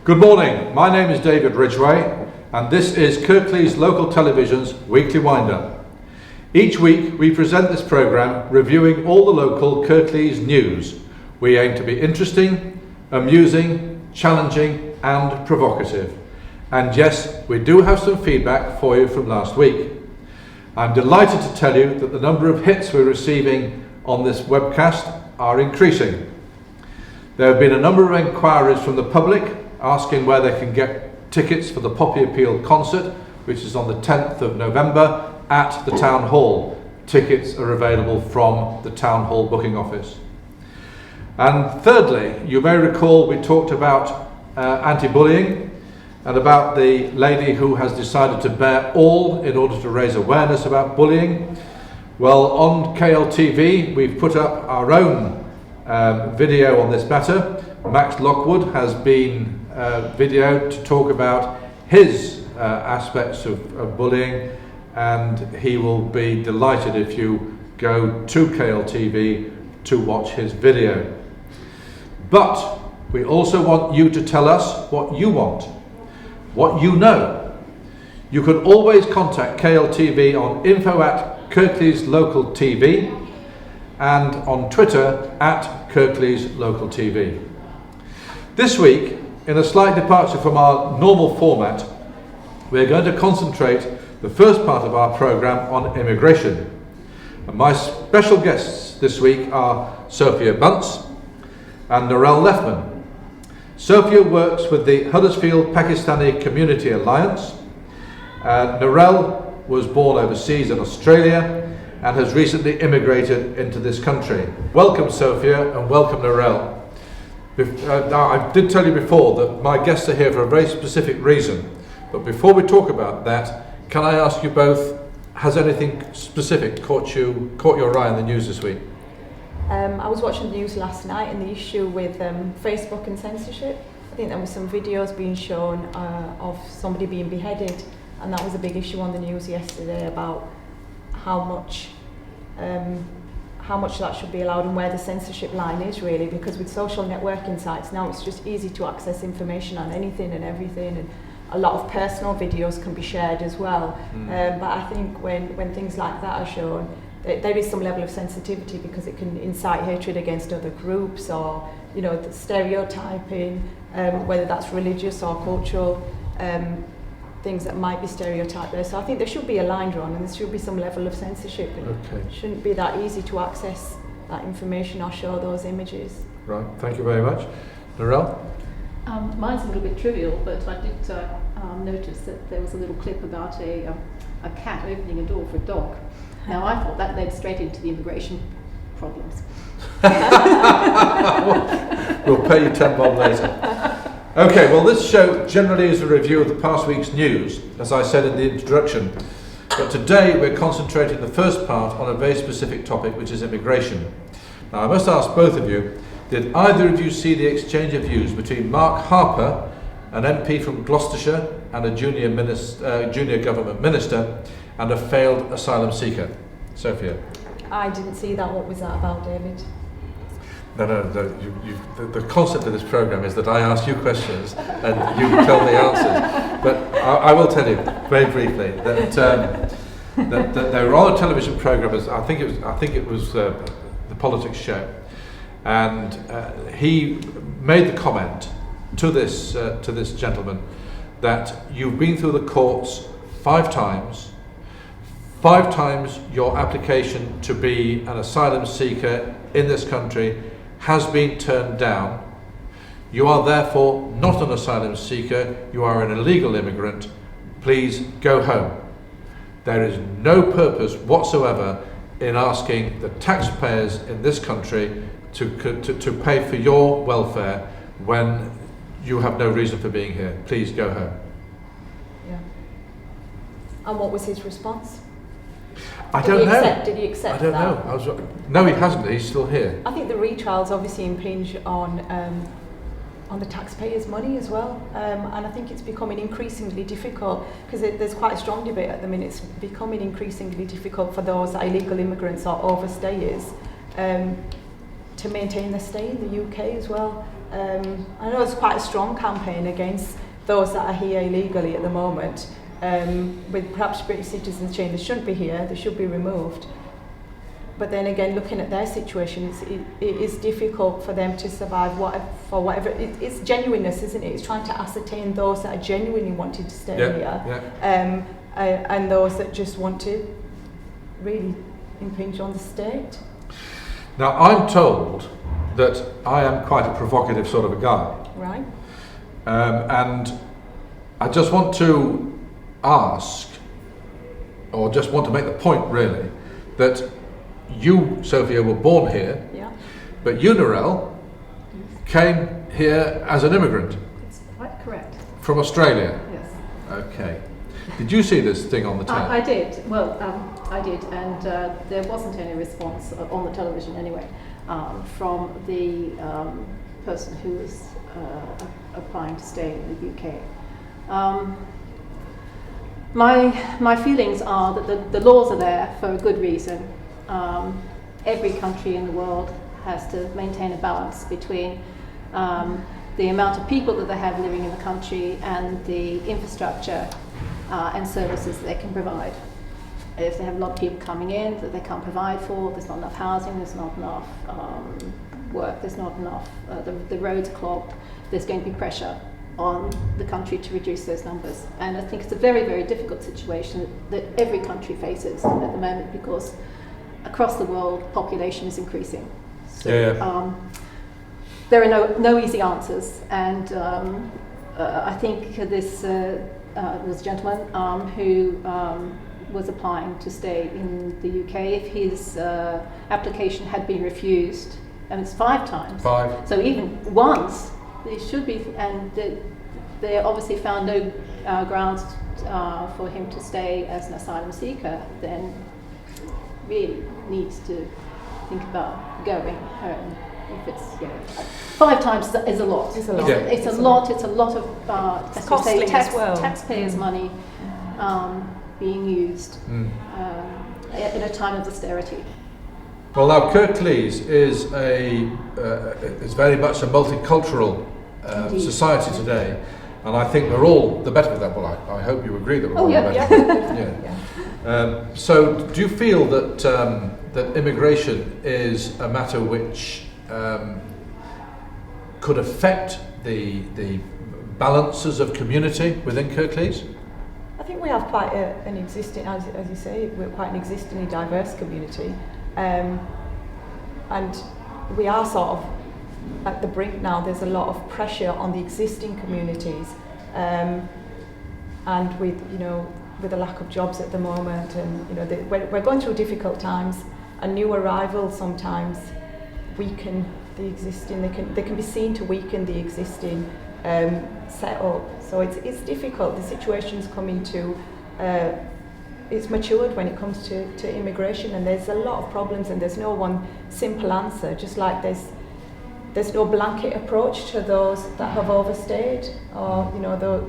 Good morning, my name is David Ridgway and this is Kirklees Local Television's Weekly Wind-Up. Each week we present this programme reviewing all the local Kirklees news. We aim to be interesting, amusing, challenging and provocative. And yes, we do have some feedback for you from last week. I'm delighted to tell you that the number of hits we're receiving on this webcast are increasing. There have been a number of inquiries from the public asking where they can get tickets for the Poppy Appeal concert, which is on the 10th of November at the Town Hall. Tickets are available from the Town Hall booking office. And thirdly, you may recall we talked about anti-bullying and about the lady who has decided to bear all in order to raise awareness about bullying. Well, on KLTV we've put up our own video on this matter. Max Lockwood has been videoed to talk about his aspects of bullying, and he will be delighted if you go to KLTV to watch his video. But we also want you to tell us what you want, what you know. You can always contact KLTV on info@KirkleesLocalTV and on Twitter @KirkleesLocalTV. This week, in a slight departure from our normal format, we're going to concentrate the first part of our programme on immigration. And my special guests this week are Sophia Bunce and Narell Leffman. Sophia works with the Huddersfield Pakistani Community Alliance. Narell was born overseas in Australia and has recently immigrated into this country. Welcome Sophia and welcome Narell. Now, I did tell you before that my guests are here for a very specific reason, but before we talk about that, can I ask you both, has anything specific caught your eye in the news this week? I was watching the news last night and the issue with Facebook and censorship. I think there were some videos being shown of somebody being beheaded, and that was a big issue on the news yesterday about how much that should be allowed and where the censorship line is really, because with social networking sites now it's just easy to access information on anything and everything, and a lot of personal videos can be shared as well. But I think when things like that are shown, there is some level of sensitivity because it can incite hatred against other groups, or the stereotyping, whether that's religious or cultural things that might be stereotyped there. So I think there should be a line drawn and there should be some level of censorship. And it shouldn't be that easy to access that information or show those images. Right, thank you very much. Narell? Mine's a little bit trivial, but I did notice that there was a little clip about a cat opening a door for a dog. Now I thought that led straight into the immigration problems. We'll pay you 10 bob later. Okay, well this show generally is a review of the past week's news, as I said in the introduction. But today we're concentrating the first part on a very specific topic, which is immigration. Now I must ask both of you, did either of you see the exchange of views between Mark Harper, an MP from Gloucestershire and a junior government minister, and a failed asylum seeker? Sophia? I didn't see that. What was that about, David? No, the concept of this programme is that I ask you questions and you tell me answers. But I will tell you very briefly that they were on a television programme. I think it was the Politics show, and he made the comment to this gentleman that you've been through the courts 5 times. 5 times your application to be an asylum seeker in this country has been turned down. You are therefore not an asylum seeker, you are an illegal immigrant. Please go home. There is no purpose whatsoever in asking the taxpayers in this country to pay for your welfare when you have no reason for being here. Please go home. Yeah. And what was his response? I don't know. Did he accept I don't that? know. No, he hasn't. He's still here. I think the retrials obviously impinge on the taxpayers' money as well, and I think it's becoming increasingly difficult because there's quite a strong debate at the minute. It's becoming increasingly difficult for those illegal immigrants or overstayers to maintain their stay in the UK as well. I know it's quite a strong campaign against those that are here illegally at the moment, with perhaps British citizens saying they shouldn't be here, they should be removed. But then again, looking at their situation, it is difficult for them to survive for whatever. It's genuineness, isn't it? It's trying to ascertain those that are genuinely wanting to stay here, and those that just want to really impinge on the state. Now, I'm told that I am quite a provocative sort of a guy. Right. And I just want to ask, or just want to make the point really, that you, Sophia, were born here, but you, Narell, came here as an immigrant. It's quite correct. From Australia? Yes. Okay. Did you see this thing on the telly? I did. Well, I did, and there wasn't any response on the television anyway from the person who was applying to stay in the UK. My feelings are that the laws are there for a good reason. Every country in the world has to maintain a balance between the amount of people that they have living in the country and the infrastructure and services that they can provide. If they have a lot of people coming in that they can't provide for, there's not enough housing, there's not enough work, there's not enough, the roads are clogged, there's going to be pressure on the country to reduce those numbers. And I think it's a very, very difficult situation that every country faces at the moment, because across the world, population is increasing. So there are no easy answers, and I think this was a gentleman who was applying to stay in the UK. If his application had been refused, and it's 5 times. 5. So even once, there should be, and they obviously found no grounds for him to stay as an asylum seeker, then really needs to think about going home. If it's 5 times is a lot. It's a lot. It's a lot. It's a lot of it's costly as well. Taxpayers' money being used in a time of austerity. Well, now Kirklees is is very much a multicultural society today, and I think we're all the better for that. Well, I hope you agree that we're all the better. So, do you feel that that immigration is a matter which could affect the balances of community within Kirklees? I think we have quite an existing, as you say, we're quite an existingly diverse community, and we are sort of at the brink now. There's a lot of pressure on the existing communities, and with a lack of jobs at the moment, and we're going through difficult times, and new arrivals sometimes weaken the existing. They can be seen to weaken the existing setup. So it's difficult. The situation's coming to it's matured when it comes to immigration, and there's a lot of problems, and there's no one simple answer. Just like there's no blanket approach to those that have overstayed, or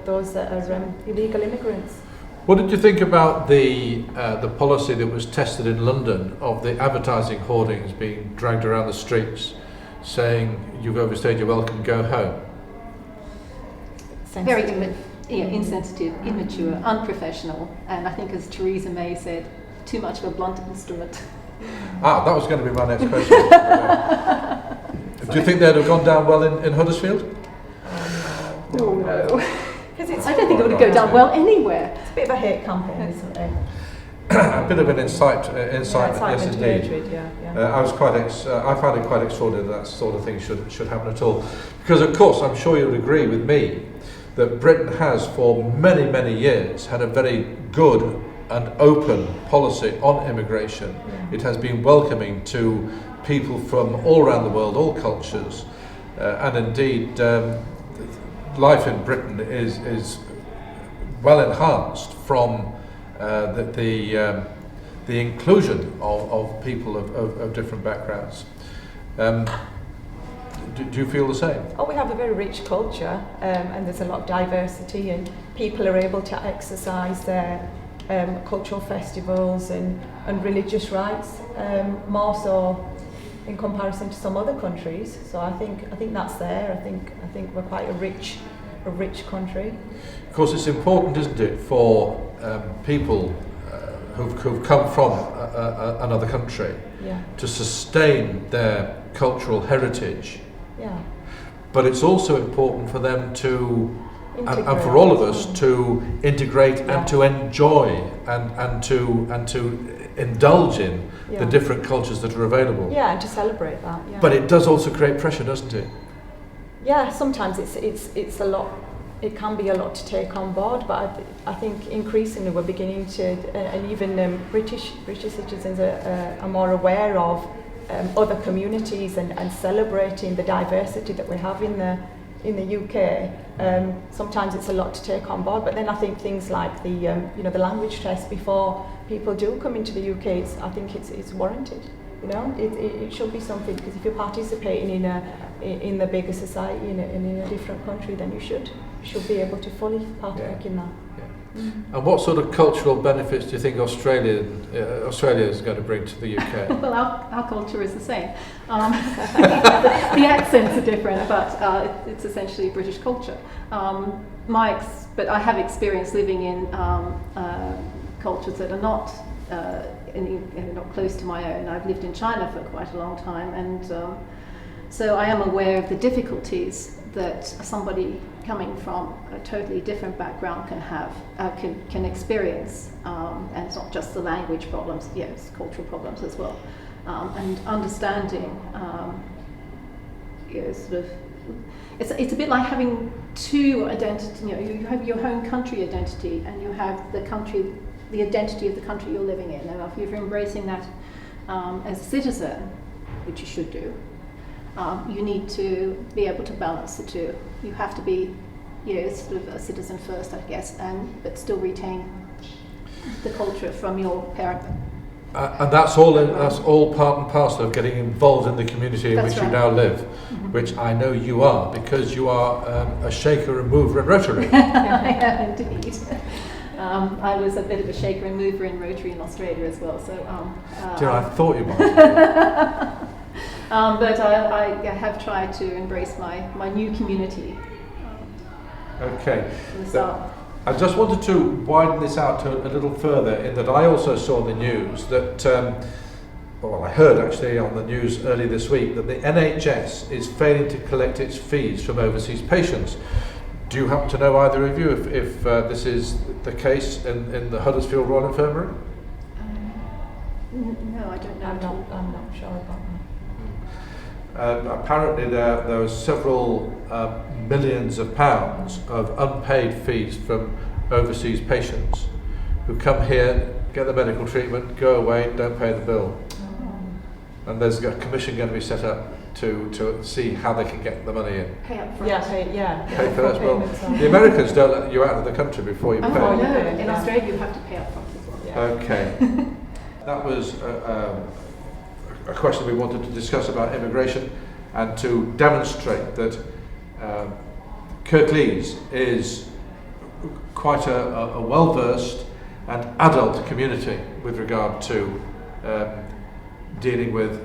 those that are illegal immigrants. What did you think about the policy that was tested in London of the advertising hoardings being dragged around the streets, saying you've overstayed, you're welcome, go home? Very insensitive, immature, unprofessional, and I think, as Theresa May said, too much of a blunt instrument. That was going to be my next question. Do you think they'd have gone down well in Huddersfield? Oh no. I don't think it would go down well anywhere. It's a bit of a hate campaign, isn't it? A bit of an incitement, yes indeed. I found it quite extraordinary that sort of thing should happen at all. Because of course, I'm sure you would agree with me that Britain has for many, many years had a very good and open policy on immigration. Yeah. It has been welcoming to people from all around the world, all cultures, and indeed life in Britain is well enhanced from the inclusion of people of different backgrounds. Do you feel the same? Oh, we have a very rich culture, and there's a lot of diversity, and people are able to exercise their cultural festivals and religious rights more so in comparison to some other countries. So I think that's there. I think we're quite a rich country. Of course, it's important, isn't it, for people who've come from another country to sustain their cultural heritage. Yeah. But it's also important for them to, and for all of us, to integrate and to enjoy and to indulge in the different cultures that are available. Yeah, and to celebrate that. Yeah. But it does also create pressure, doesn't it? Yeah, sometimes it's a lot. It can be a lot to take on board, but I think increasingly we're beginning to, and even British citizens are more aware of other communities and celebrating the diversity that we have in the UK. Sometimes it's a lot to take on board, but then I think things like the language test before people do come into the UK, I think it's warranted. It should be something, because if you're participating in the bigger society in a different country, then you should be able to fully partake in that. Yeah. Mm-hmm. And what sort of cultural benefits do you think Australia is going to bring to the UK? Well, our culture is the same. The accents are different, but it's essentially British culture. But I have experience living in cultures that are not not close to my own. I've lived in China for quite a long time, and so I am aware of the difficulties that somebody coming from a totally different background can have, can experience, and it's not just the language problems, it's cultural problems as well, and understanding, it's a bit like having two identities. You have your home country identity, and you have the identity of the country you're living in. And if you're embracing that as a citizen, which you should do, you need to be able to balance the two. You have to be, sort of a citizen first, I guess, but still retain the culture from your parent. And that's all part and parcel of getting involved in the community in which you now live, mm-hmm. which I know you are, because you are a shaker and mover in Rotary. I am indeed. I was a bit of a shaker and mover in Rotary in Australia as well. So, I thought you might. But I have tried to embrace my new community. Okay. I just wanted to widen this out a little further, in that I also saw the news that, I heard actually on the news early this week, that the NHS is failing to collect its fees from overseas patients. Do you happen to know, either of you, if this is the case in the Huddersfield Royal Infirmary? No, I don't know. I'm not sure about that. Apparently there were several millions of pounds of unpaid fees from overseas patients who come here, get the medical treatment, go away, don't pay the bill. Oh. And there's a commission going to be set up to see how they can get the money in. Pay up front. Pay first. Well, the Americans don't let you out of the country before you pay. Oh no, in Australia you have to pay up front as well. Yeah. Okay. That was a question we wanted to discuss about immigration, and to demonstrate that Kirklees is quite a well-versed and adult community with regard to dealing with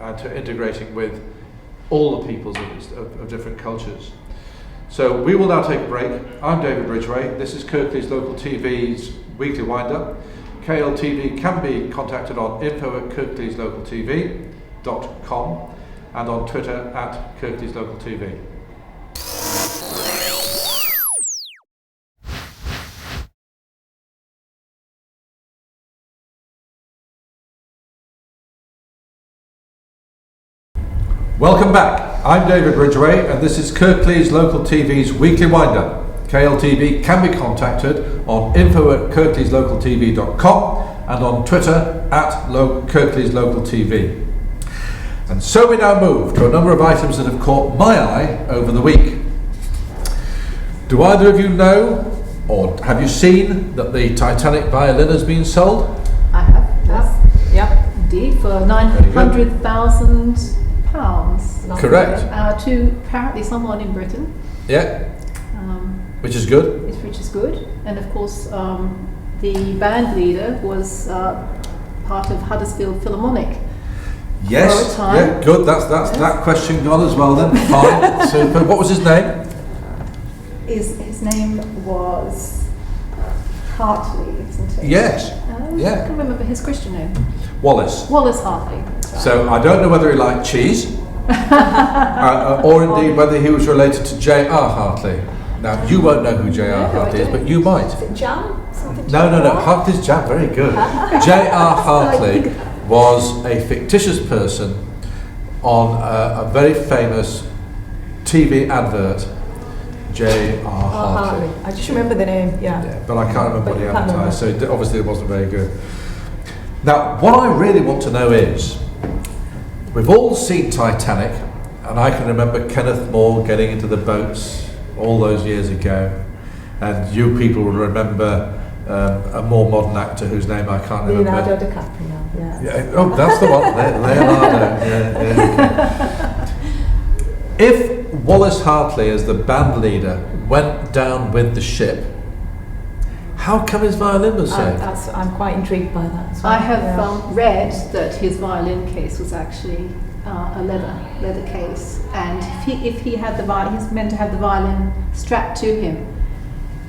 and to integrating with all the peoples of different cultures. So we will now take a break. I'm David Ridgway. This is Kirklees Local TV's Weekly Wind-Up. KLTV can be contacted on info@kirkleeslocaltv.com and on Twitter @KirkleesLocalTV. Welcome back. I'm David Ridgway, and this is Kirklees Local TV's Weekly Wind-Up. KLTV can be contacted on info@kirkleeslocaltv.com and on Twitter @KirkleesLocalTV. And so we now move to a number of items that have caught my eye over the week. Do either of you know, or have you seen, that the Titanic violin has been sold? I have, yes. Yep, indeed, for £900,000. Correct. To apparently someone in Britain. Yeah. Which is good. Which is good. And of course, the band leader was part of Huddersfield Philharmonic. Yes, For a time. yeah, good. That's that question gone as well then. Fine, super. What was his name? His name was Hartley, isn't it? Yes. I Yeah. can remember his Christian name. Wallace. Wallace Hartley. That's right. So I don't know whether he liked cheese, or indeed whether he was related to J.R. Hartley. Now you won't know who J.R. No, I Hartley is, don't. but you might. Is it jam? Something No. jam? Hartley's jam, very good. J.R. Hartley was a fictitious person on a very famous TV advert. J.R. Hartley. I just remember the name, yeah. Yeah, but I can't remember But what he you can't advertised, so obviously it wasn't very good. Now, what I really want to know is, we've all seen Titanic, and I can remember Kenneth More getting into the boats all those years ago, and you people will remember a more modern actor whose name I can't remember. Leonardo DiCaprio, yeah. Yeah, oh, that's the one, Leonardo. Yeah, okay. If Wallace Hartley, as the band leader, went down with the ship, how come his violin was saved? I'm quite intrigued by that as well. I have yeah. read that his violin case was actually a leather case, and if he had the violin, he's meant to have the violin strapped to him.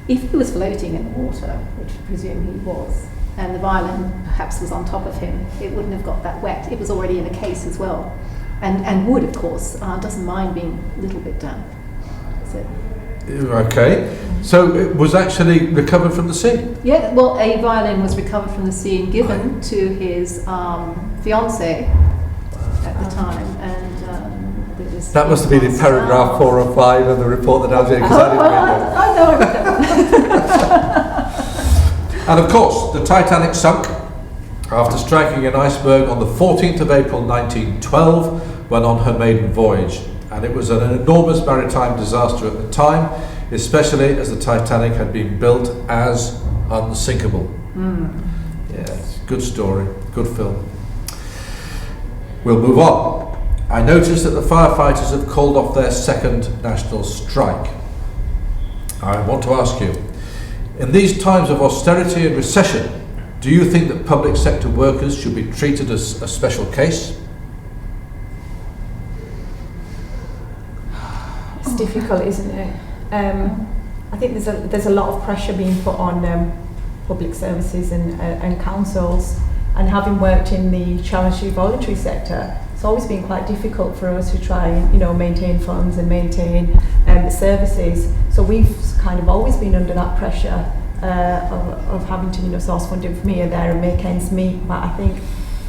If he was floating in the water, which I presume he was, and the violin perhaps was on top of him, it wouldn't have got that wet. It was already in a case as well, and wood, of course, doesn't mind being a little bit damp. So, Okay, so it was actually recovered from the sea? yeah, well, a violin was recovered from the sea and given to his fiancée at the time, and there was That must have been in paragraph 4 or 5 of the report that I was because I didn't read that. I know I read that one. And of course, the Titanic sunk after striking an iceberg on the 14th of April 1912 when on her maiden voyage. And it was an enormous maritime disaster at the time, especially as the Titanic had been built as unsinkable. Yes, good story, good film. We'll move on. I noticed that the firefighters have called off their second national strike. I want to ask you, in these times of austerity and recession, do you think that public sector workers should be treated as a special case? It's difficult, isn't it? I think there's a lot of pressure being put on public services and councils, and having worked in the charity voluntary sector, it's always been quite difficult for us to try and maintain funds and maintain services. So we've kind of always been under that pressure of having to source funding from here and there and make ends meet. But I think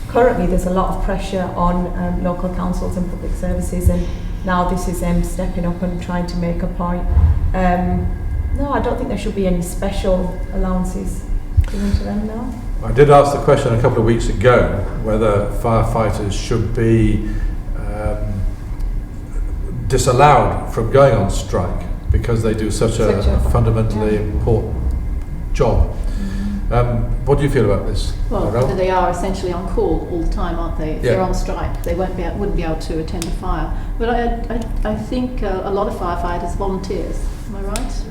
currently there's a lot of pressure on local councils and public services, and now this is them stepping up and trying to make a point. No, I don't think there should be any special allowances given to them now. I did ask the question a couple of weeks ago whether firefighters should be disallowed from going on strike because they do such a fundamentally important job. What do you feel about this? Well, Narell? they are essentially on call all the time, aren't they? If they're on strike, they wouldn't be able to attend a fire. But I think a lot of firefighters volunteers. Am I right?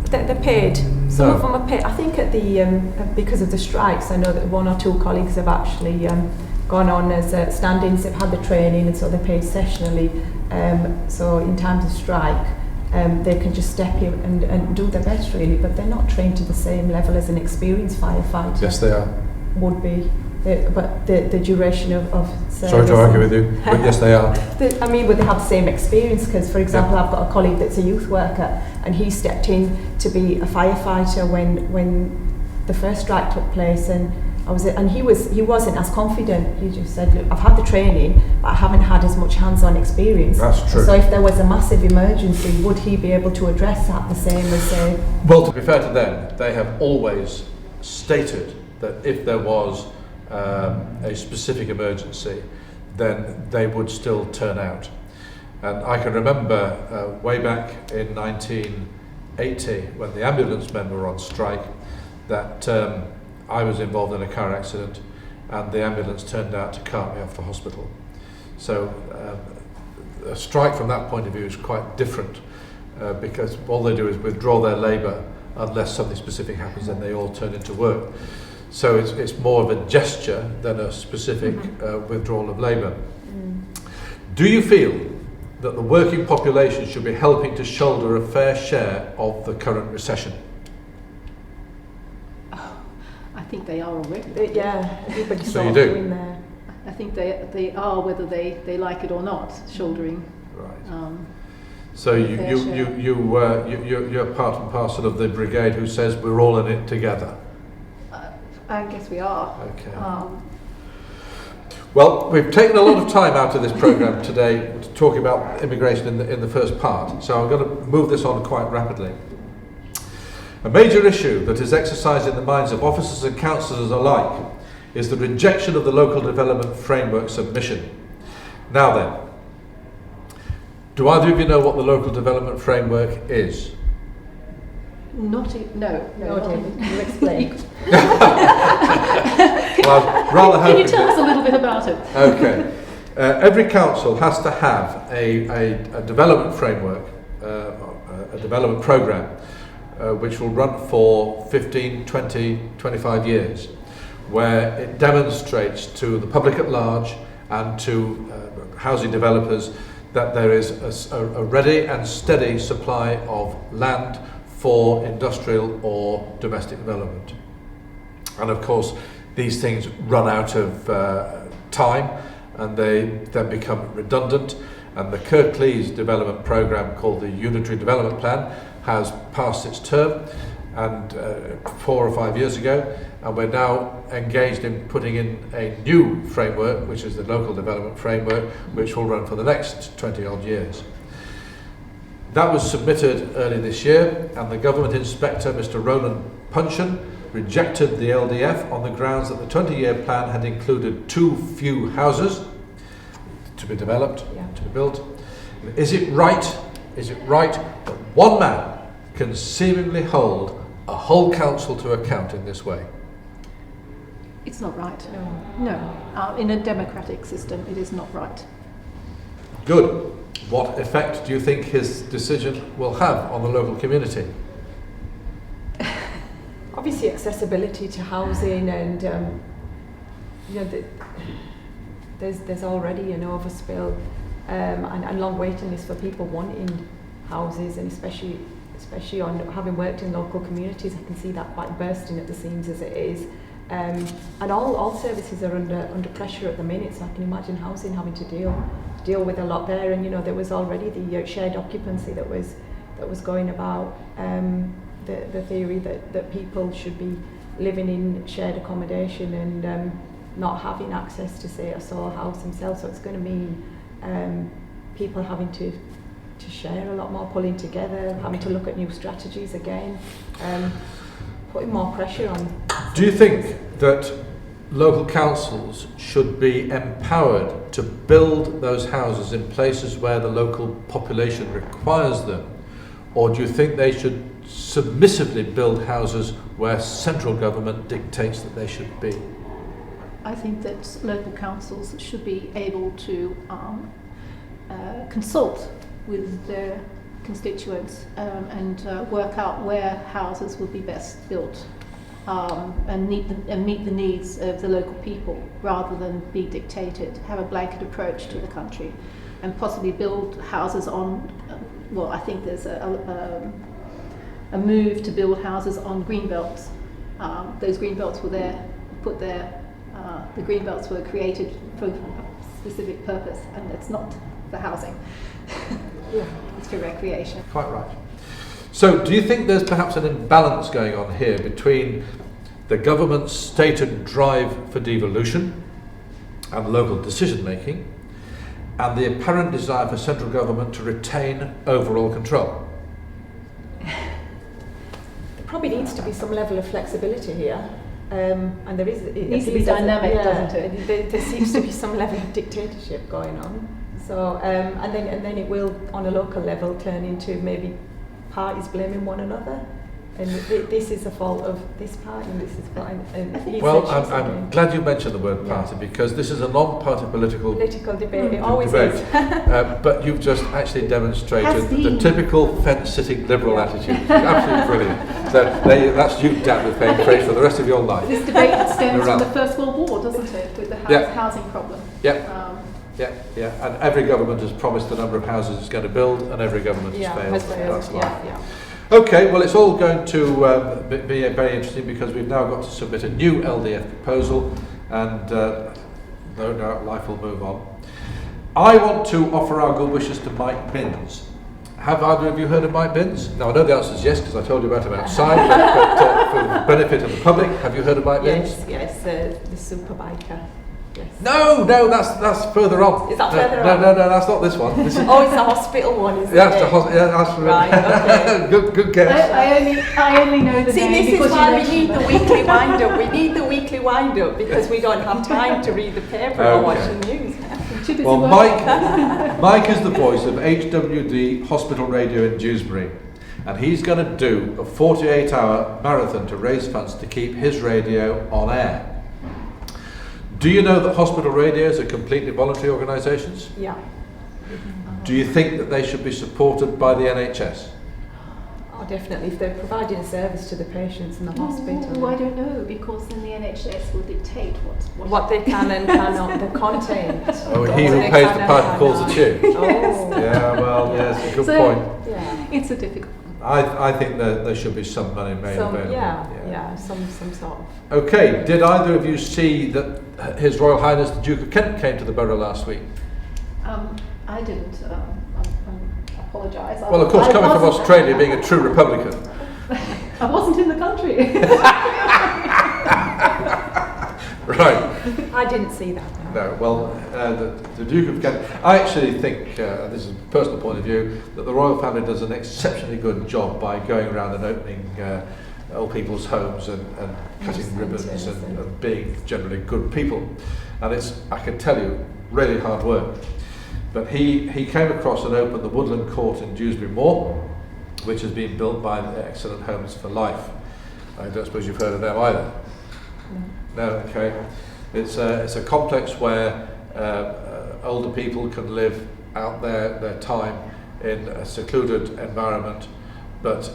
They're paid. Some of them are paid. I think at the because of the strikes, I know that 1 or 2 colleagues have actually gone on as stand-ins. They've had the training, and so they're paid sessionally. So in times of strike, they can just step in and do their best, really. But they're not trained to the same level as an experienced firefighter. Yes, they are. Would be. But the duration of service. Sorry to argue with you, but yes, they are. Would they have the same experience? Because, for example, I've got a colleague that's a youth worker, and he stepped in to be a firefighter when the first strike took place, and he wasn't as confident. He just said, "Look, I've had the training, but I haven't had as much hands-on experience." That's true. So, if there was a massive emergency, would he be able to address that the same as say? Well, to be fair to them, they have always stated that if there was a specific emergency, then they would still turn out. And I can remember way back in 1980, when the ambulance men were on strike, that I was involved in a car accident, and the ambulance turned out to cart me off to hospital. So a strike from that point of view is quite different, because all they do is withdraw their labour unless something specific happens, then they all turn into work. So it's more of a gesture than a specific withdrawal of labour. Do you feel that the working population should be helping to shoulder a fair share of the current recession? I think they are already. Everybody's So sort you of do? doing there. I think they are, whether they like it or not, shouldering. Right. So you're part and parcel of the brigade who says we're all in it together. I guess we are. Okay. Well, we've taken a lot of time out of this programme today to talk about immigration in the first part, so I'm going to move this on quite rapidly. A major issue that is exercised in the minds of officers and councillors alike is the rejection of the Local Development Framework submission. Now then, do either of you know what the Local Development Framework is? No, David, you explain. Well, I'd rather Can you hope tell us a little bit about it? Okay. Every council has to have a development framework, a development programme, which will run for 15, 20, 25 years, where it demonstrates to the public at large and to housing developers that there is a ready and steady supply of land for industrial or domestic development. And of course, these things run out of time and they then become redundant, and the Kirklees development programme, called the Unitary Development Plan, has passed its term and 4 or 5 years ago, and we're now engaged in putting in a new framework, which is the Local Development Framework, which will run for the next 20 odd years. That was submitted early this year, and the Government Inspector, Mr. Roland Puncheon, rejected the LDF on the grounds that the 20-year plan had included too few houses to be developed, to be built. Is it right that one man can seemingly hold a whole council to account in this way? It's not right. No. In a democratic system, it is not right. Good. What effect do you think his decision will have on the local community? Obviously, accessibility to housing, and there's already an overspill and long waiting lists for people wanting houses, and especially on having worked in local communities, I can see that quite bursting at the seams as it is. And all services are under pressure at the minute, so I can imagine housing having to deal with a lot there. And there was already the shared occupancy that was going about, the theory that people should be living in shared accommodation and not having access to, say, a sole house themselves. So it's going to mean people having to share a lot more, pulling together, having to look at new strategies again, putting more pressure on. Do you think that local councils should be empowered to build those houses in places where the local population requires them? Or do you think they should submissively build houses where central government dictates that they should be? I think that local councils should be able to consult with their constituents and work out where houses would be best built, and meet the needs of the local people, rather than be dictated. Have a blanket approach to the country, and possibly build houses on. Well, I think there's a move to build houses on green belts. Those green belts were the green belts were created for a specific purpose, and it's not for housing. It's for recreation. Quite right. So do you think there's perhaps an imbalance going on here between the government's stated drive for devolution and local decision making, and the apparent desire for central government to retain overall control? There probably needs to be some level of flexibility here, and there is. It needs to be dynamic, doesn't it? There seems to be some level of dictatorship going on. So, and then it will, on a local level, turn into maybe parties blaming one another. And this is the fault of this party, and this is fine. And he Well, said she's I'm again. glad you mentioned the word party, because this is a non-party political Debate. It always debate. is. But you've just actually demonstrated Has the been. typical fence-sitting liberal attitude. Absolutely brilliant. So that's you down with paying praise for the rest of your life. This debate stems Around. from the First World War, doesn't it, with the housing problem? Yeah. Yeah. And every government has promised the number of houses it's going to build, and every government has failed. That's life. Okay, well, it's all going to be very interesting, because we've now got to submit a new LDF proposal, and no doubt life will move on. I want to offer our good wishes to Mike Binns. Have either of you heard of Mike Binns? Now, I know the answer is yes, because I told you about him outside, but for the benefit of the public, have you heard of Mike Binns? Yes, the superbiker. Yes. No, that's further on. Is that further on? No, that's not this one. This is, Oh, it's a hospital one, isn't yeah, it? that's Right, okay. good guess. I only know the See, name this because is why you we need the mentioned weekly wind-up. We need the weekly wind-up because we don't have time to read the paper or watch the news. Too busy Well, working. Mike is the voice of HWD Hospital Radio in Dewsbury, and he's going to do a 48-hour marathon to raise funds to keep his radio on air. Do you know that hospital radios are completely voluntary organisations? Yeah. Do you think that they should be supported by the NHS? Oh, definitely. If they're providing a service to the patients in the hospital. Oh, I don't know, because then the NHS will dictate What they can and cannot, the content. Oh, he who What they pays can the and piper calls the cannot. tune. Oh. Yeah, well, yes, a good So- point. Yeah. It's a difficult one. I think that there should be some money made available. Some sort of. Okay, did either of you see that His Royal Highness the Duke of Kent came to the borough last week? I didn't. I apologise. Well, of course, coming from Australia, being a true Republican. I wasn't in the country. Right. I didn't see that. No, well, the Duke of Kent, I actually think, this is a personal point of view, that the royal family does an exceptionally good job by going around and opening old people's homes and cutting ribbons and being generally good people. And it's, I can tell you, really hard work. But he came across and opened the Woodland Court in Dewsbury Moor, which has been built by the Excellent Homes for Life. I don't suppose you've heard of them either? No, okay. It's a complex where older people can live out their time in a secluded environment, but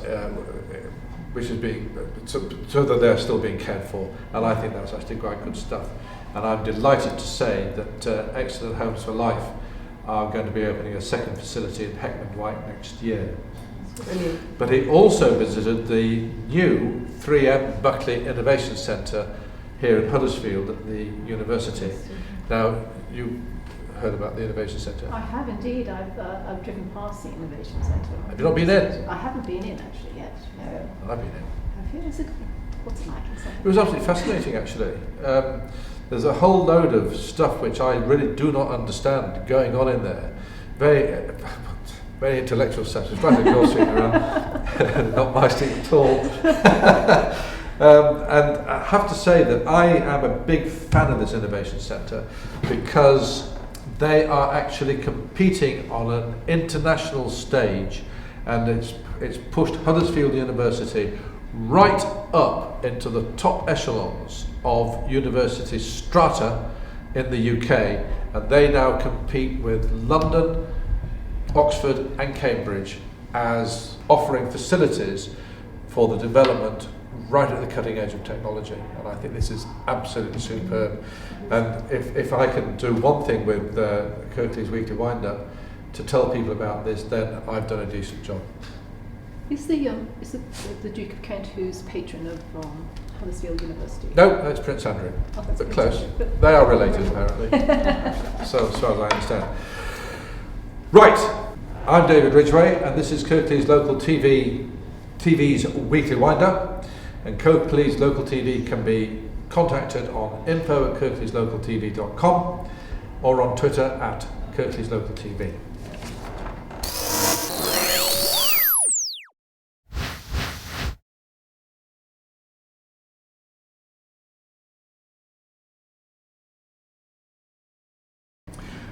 which is being so that they're still being cared for, and I think that's actually quite good stuff. And I'm delighted to say that Excellent Homes for Life are going to be opening a second facility in Heckman White next year. Brilliant. But he also visited the new 3M Buckley Innovation Centre here in Huddersfield at the university. Now, you heard about the Innovation Centre? I have indeed. I've driven past the Innovation Centre. Have you not been in? I haven't been in actually yet. No. Well, I've been in. Have you? Is it? What's it like inside? It was absolutely fascinating, actually. There's a whole load of stuff which I really do not understand going on in there. Very intellectual stuff. It's right at your street around, not my street at all. And I have to say that I am a big fan of this Innovation Centre because they are actually competing on an international stage, and it's pushed Huddersfield University right up into the top echelons of university strata in the UK, and they now compete with London, Oxford and Cambridge as offering facilities for the development right at the cutting edge of technology, and I think this is absolutely superb. And if I can do one thing with Kirklees Weekly Wind-Up to tell people about this, then I've done a decent job. Is the Duke of Kent who's patron of Huddersfield University? No, that's Prince Andrew, Oh, that's but Prince close. Andrew, but- They are related apparently, so as far as I understand. Right, I'm David Ridgway, and this is Kirklees Local TV's Weekly Wind-Up, and Kirklees Local TV can be contacted on info@kirkleeslocaltv.com or on Twitter at Kirklees Local TV.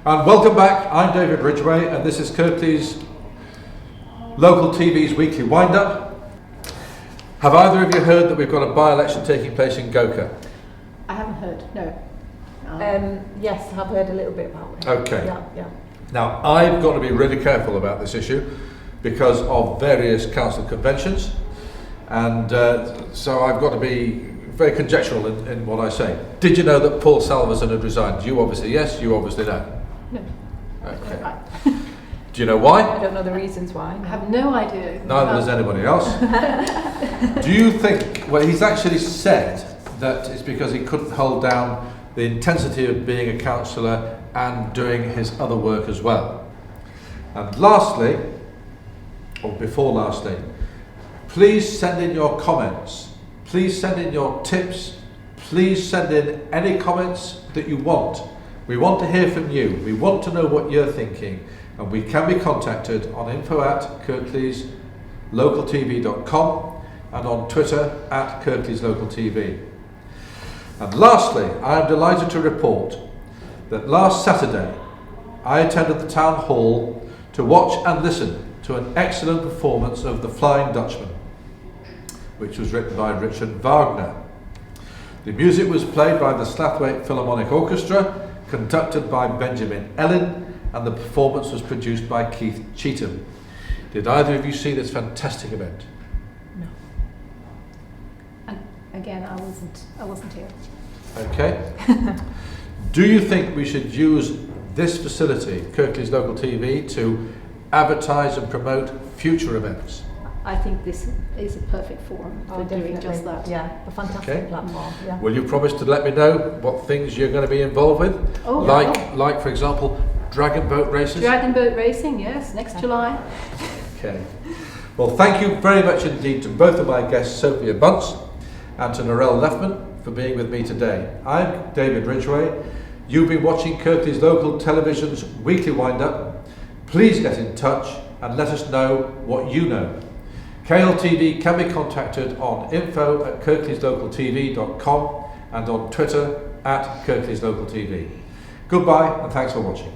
And welcome back. I'm David Ridgway, and this is Kirklees Local TV's Weekly Wind-Up. Have either of you heard that we've got a by-election taking place in Gokha? I haven't heard, no. Yes, I've heard a little bit about it. Okay. Yeah. Now, I've got to be really careful about this issue because of various council conventions, and so I've got to be very conjectural in what I say. Did you know that Paul Salverson had resigned? You obviously yes, you obviously no. No. Okay. Right. Do you know why? I don't know the reasons why. I have no idea. Neither does anybody else. Do you think, well, he's actually said that it's because he couldn't hold down the intensity of being a councillor and doing his other work as well. And lastly, or before lastly, please send in your comments. Please send in your tips. Please send in any comments that you want. We want to hear from you. We want to know what you're thinking. And we can be contacted on info@kirkleeslocaltv.com and on Twitter @KirkleesLocalTV. And lastly, I am delighted to report that last Saturday I attended the town hall to watch and listen to an excellent performance of The Flying Dutchman, which was written by Richard Wagner. The music was played by the Slathwaite Philharmonic Orchestra, conducted by Benjamin Ellin, and the performance was produced by Keith Cheetham. Did either of you see this fantastic event? No. And again, I wasn't here. Okay. Do you think we should use this facility, Kirklees Local TV, to advertise and promote future events? I think this is a perfect forum for doing just that. Yeah, a fantastic platform. Yeah. Will you promise to let me know what things you're going to be involved with? Oh, like for example, dragon boat races? Dragon boat racing, yes, next July. Okay. Well, thank you very much indeed to both of my guests, Sophia Bunce and to Narell Leffman, for being with me today. I'm David Ridgway. You've been watching Kirklees Local Television's weekly wind-up. Please get in touch and let us know what you know. KLTV can be contacted on info@kirkleeslocaltv.com and on Twitter @KirkleesLocalTV. Goodbye and thanks for watching.